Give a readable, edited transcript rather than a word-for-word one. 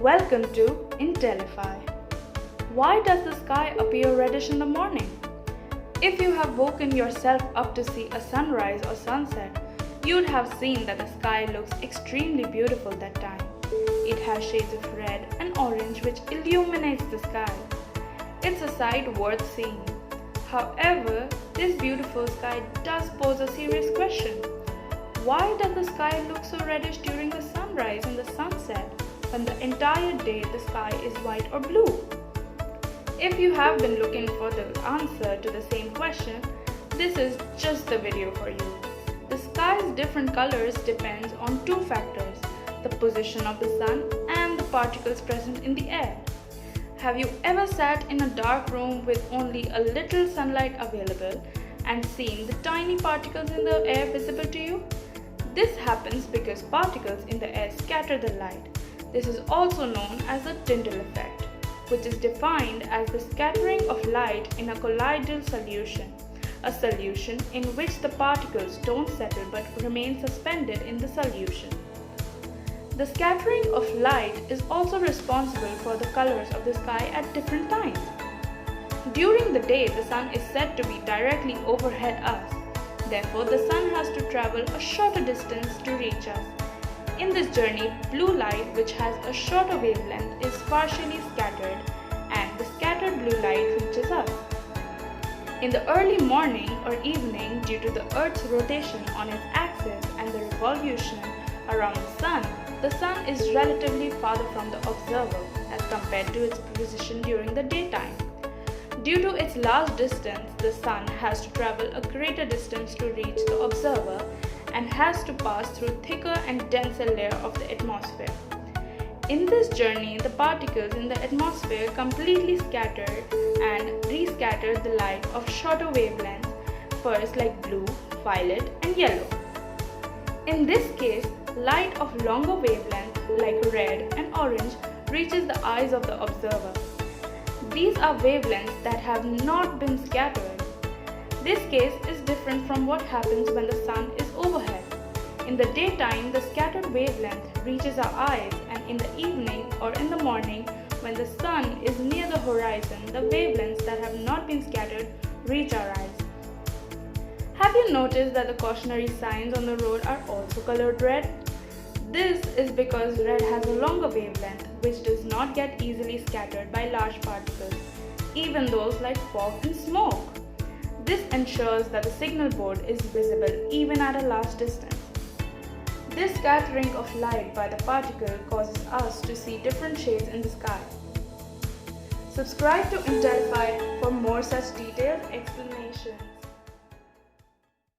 Welcome to Intellify. Why does the sky appear reddish in the morning? If you have woken yourself up to see a sunrise or sunset, you'd have seen that the sky looks extremely beautiful that time. It has shades of red and orange which illuminates the sky. It's a sight worth seeing. However, this beautiful sky does pose a serious question. Why does the sky look so reddish during the sunrise and the sunset when the entire day the sky is white or blue? If you have been looking for the answer to the same question, this is just the video for you. The sky's different colors depends on two factors, the position of the sun and the particles present in the air. Have you ever sat in a dark room with only a little sunlight available and seen the tiny particles in the air visible to you? This happens because particles in the air scatter the light. This is also known as the Tintal Effect, which is defined as the scattering of light in a colloidal solution, a solution in which the particles don't settle but remain suspended in the solution. The scattering of light is also responsible for the colors of the sky at different times. During the day, the sun is said to be directly overhead us. Therefore, the sun has to travel a shorter distance to reach us. In this journey, blue light, which has a shorter wavelength, is partially scattered, and the scattered blue light reaches us. In the early morning or evening, due to the Earth's rotation on its axis and the revolution around the sun is relatively farther from the observer as compared to its position during the daytime. Due to its large distance, the sun has to travel a greater distance to reach the observer and has to pass through thicker and denser layer of the atmosphere. In this journey, the particles in the atmosphere completely scatter and rescatter the light of shorter wavelengths, first like blue, violet and yellow. In this case, light of longer wavelength like red and orange reaches the eyes of the observer. These are wavelengths that have not been scattered. This case is different from what happens when the sun is overhead. In the daytime, the scattered wavelength reaches our eyes, and in the evening or in the morning, when the sun is near the horizon, the wavelengths that have not been scattered reach our eyes. Have you noticed that the cautionary signs on the road are also colored red? This is because red has a longer wavelength which does not get easily scattered by large particles, even those like fog and smoke. This ensures that the signal board is visible even at a large distance. This scattering of light by the particle causes us to see different shades in the sky. Subscribe to Intellify for more such detailed explanations.